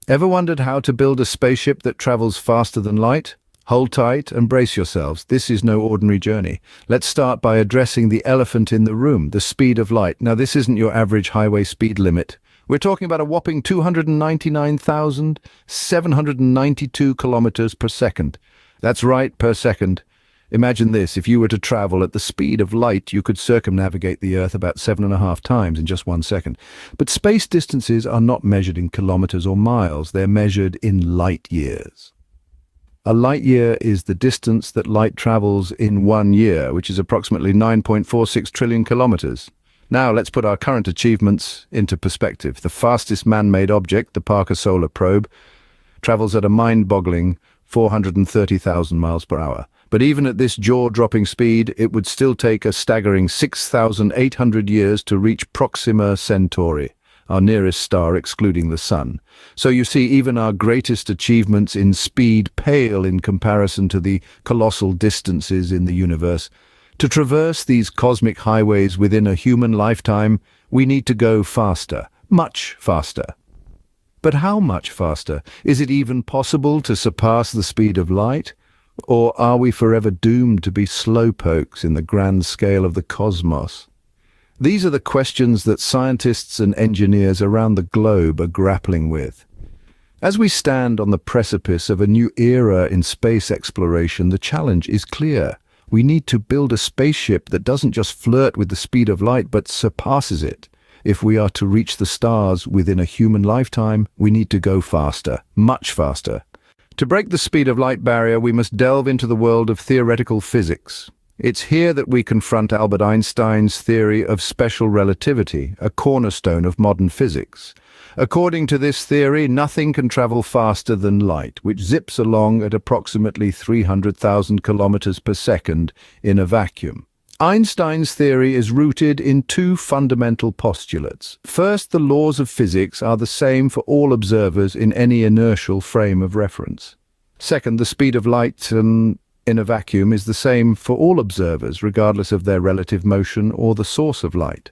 Ever wondered how to build a spaceship that travels faster than light? Hold tight and brace yourselves. This is no ordinary journey. Let's start by addressing the elephant in the room, the speed of light. Now, this isn't your average highway speed limit. We're talking about a whopping 299,792 kilometers per second. That's right, per second. Imagine this, if you were to travel at the speed of light, you could circumnavigate the Earth about 7.5 times in just 1 second. But space distances are not measured in kilometers or miles, they're measured in light years. A light year is the distance that light travels in 1 year, which is approximately 9.46 trillion kilometers. Now let's put our current achievements into perspective. The fastest man-made object, the Parker Solar Probe, travels at a mind-boggling 430,000 miles per hour. But even at this jaw-dropping speed, it would still take a staggering 6,800 years to reach Proxima Centauri, our nearest star excluding the Sun. So you see, even our greatest achievements in speed pale in comparison to the colossal distances in the universe. To traverse these cosmic highways within a human lifetime, we need to go faster, much faster. But how much faster? Is it even possible to surpass the speed of light? Or are we forever doomed to be slowpokes in the grand scale of the cosmos? These are the questions that scientists and engineers around the globe are grappling with. As we stand on the precipice of a new era in space exploration, the challenge is clear. We need to build a spaceship that doesn't just flirt with the speed of light, but surpasses it. If we are to reach the stars within a human lifetime, we need to go faster, much faster. To break the speed of light barrier, we must delve into the world of theoretical physics. It's here that we confront Albert Einstein's theory of special relativity, a cornerstone of modern physics. According to this theory, nothing can travel faster than light, which zips along at approximately 300,000 kilometers per second in a vacuum. Einstein's theory is rooted in two fundamental postulates. First, the laws of physics are the same for all observers in any inertial frame of reference. Second, the speed of light in a vacuum is the same for all observers, regardless of their relative motion or the source of light.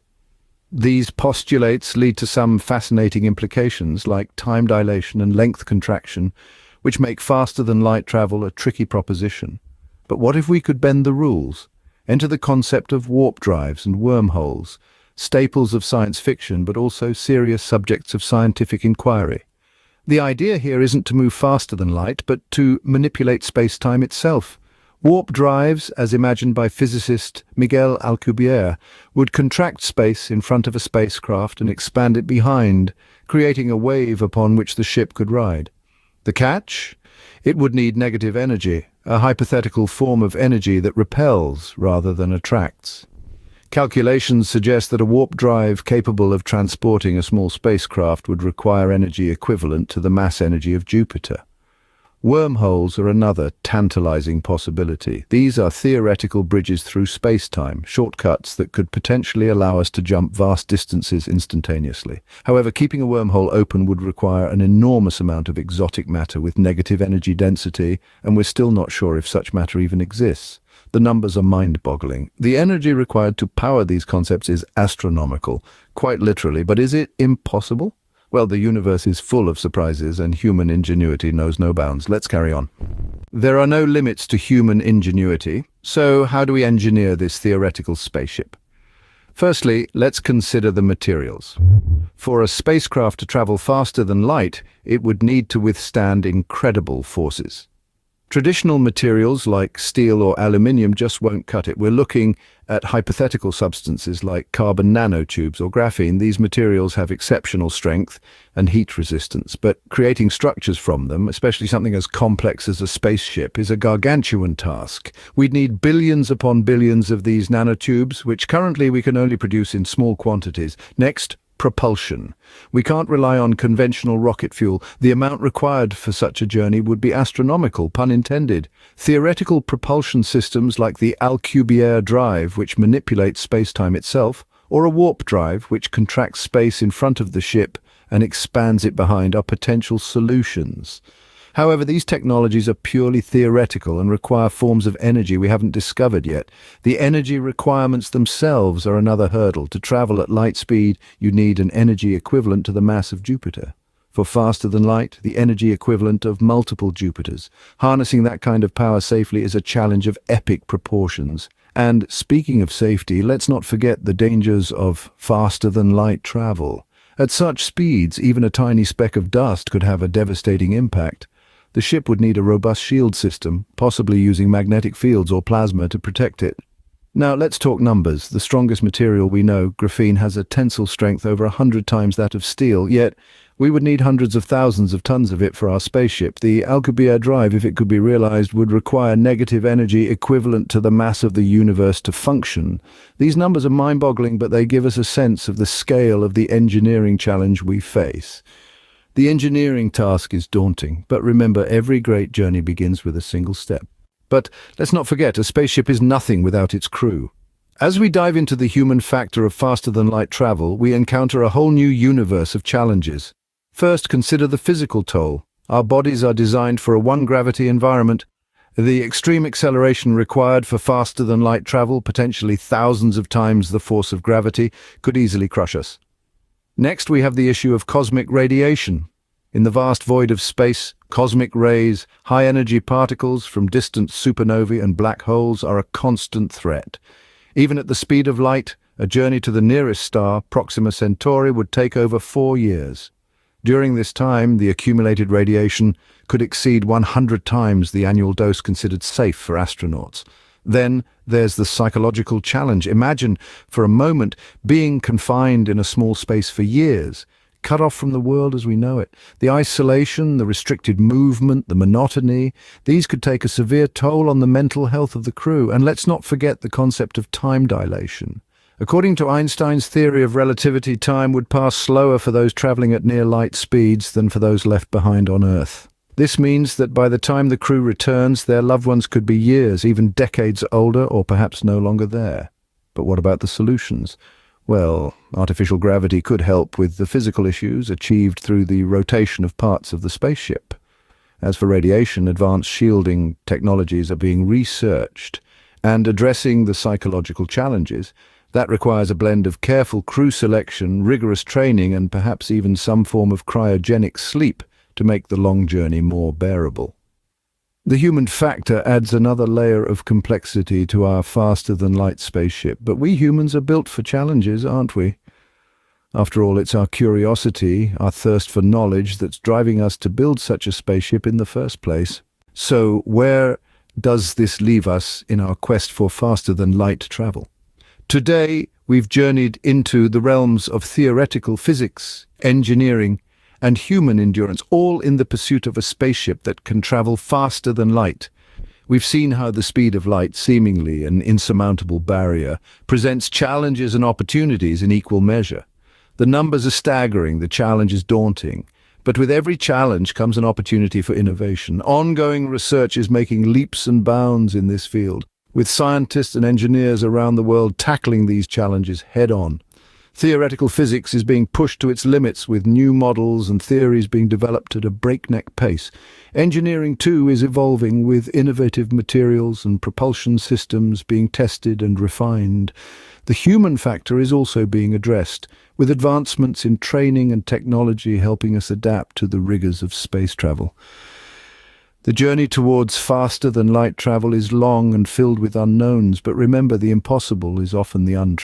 These postulates lead to some fascinating implications, like time dilation and length contraction, which make faster-than-light travel a tricky proposition. But what if we could bend the rules? Enter the concept of warp drives and wormholes, staples of science fiction, but also serious subjects of scientific inquiry. The idea here isn't to move faster than light, but to manipulate space-time itself. Warp drives, as imagined by physicist Miguel Alcubierre, would contract space in front of a spacecraft and expand it behind, creating a wave upon which the ship could ride. The catch? It would need negative energy, a hypothetical form of energy that repels rather than attracts. Calculations suggest that a warp drive capable of transporting a small spacecraft would require energy equivalent to the mass energy of Jupiter. Wormholes are another tantalizing possibility. These are theoretical bridges through space-time, shortcuts that could potentially allow us to jump vast distances instantaneously. However, keeping a wormhole open would require an enormous amount of exotic matter with negative energy density, and we're still not sure if such matter even exists. The numbers are mind-boggling. The energy required to power these concepts is astronomical, quite literally, but is it impossible? Well, the universe is full of surprises and human ingenuity knows no bounds. Let's carry on. There are no limits to human ingenuity, so how do we engineer this theoretical spaceship? Firstly, let's consider the materials. For a spacecraft to travel faster than light, it would need to withstand incredible forces. Traditional materials like steel or aluminium just won't cut it. We're looking at hypothetical substances like carbon nanotubes or graphene. These materials have exceptional strength and heat resistance, but creating structures from them, especially something as complex as a spaceship, is a gargantuan task. We'd need billions upon billions of these nanotubes, which currently we can only produce in small quantities. Next, propulsion. We can't rely on conventional rocket fuel. The amount required for such a journey would be astronomical, pun intended. Theoretical propulsion systems like the Alcubierre drive, which manipulates space-time itself, or a warp drive, which contracts space in front of the ship and expands it behind, are potential solutions. However, these technologies are purely theoretical and require forms of energy we haven't discovered yet. The energy requirements themselves are another hurdle. To travel at light speed, you need an energy equivalent to the mass of Jupiter. For faster than light, the energy equivalent of multiple Jupiters. Harnessing that kind of power safely is a challenge of epic proportions. And speaking of safety, let's not forget the dangers of faster-than-light travel. At such speeds, even a tiny speck of dust could have a devastating impact. The ship would need a robust shield system, possibly using magnetic fields or plasma to protect it. Now let's talk numbers. The strongest material we know, graphene, has a tensile strength over 100 times that of steel, yet we would need hundreds of thousands of tons of it for our spaceship. The Alcubierre drive, if it could be realized, would require negative energy equivalent to the mass of the universe to function. These numbers are mind-boggling, but they give us a sense of the scale of the engineering challenge we face. The engineering task is daunting, but remember, every great journey begins with a single step. But let's not forget, a spaceship is nothing without its crew. As we dive into the human factor of faster-than-light travel, we encounter a whole new universe of challenges. First, consider the physical toll. Our bodies are designed for a one-gravity environment. The extreme acceleration required for faster-than-light travel, potentially thousands of times the force of gravity, could easily crush us. Next, we have the issue of cosmic radiation. In the vast void of space, cosmic rays, high-energy particles from distant supernovae and black holes are a constant threat. Even at the speed of light, a journey to the nearest star, Proxima Centauri, would take over 4 years. During this time, the accumulated radiation could exceed 100 times the annual dose considered safe for astronauts. Then there's the psychological challenge. Imagine, for a moment, being confined in a small space for years, cut off from the world as we know it. The isolation, the restricted movement, the monotony, these could take a severe toll on the mental health of the crew. And let's not forget the concept of time dilation. According to Einstein's theory of relativity, time would pass slower for those traveling at near light speeds than for those left behind on Earth. This means that by the time the crew returns, their loved ones could be years, even decades older, or perhaps no longer there. But what about the solutions? Well, artificial gravity could help with the physical issues achieved through the rotation of parts of the spaceship. As for radiation, advanced shielding technologies are being researched, and addressing the psychological challenges. That requires a blend of careful crew selection, rigorous training, and perhaps even some form of cryogenic sleep to make the long journey more bearable. The human factor adds another layer of complexity to our faster-than-light spaceship, but we humans are built for challenges, aren't we? After all, it's our curiosity, our thirst for knowledge that's driving us to build such a spaceship in the first place. So where does this leave us in our quest for faster-than-light travel? Today, we've journeyed into the realms of theoretical physics, engineering, and human endurance, all in the pursuit of a spaceship that can travel faster than light. We've seen how the speed of light, seemingly an insurmountable barrier, presents challenges and opportunities in equal measure. The numbers are staggering, the challenge is daunting. But with every challenge comes an opportunity for innovation. Ongoing research is making leaps and bounds in this field, with scientists and engineers around the world tackling these challenges head-on. Theoretical physics is being pushed to its limits, with new models and theories being developed at a breakneck pace. Engineering, too, is evolving, with innovative materials and propulsion systems being tested and refined. The human factor is also being addressed, with advancements in training and technology helping us adapt to the rigors of space travel. The journey towards faster-than-light travel is long and filled with unknowns, but remember, the impossible is often the untried.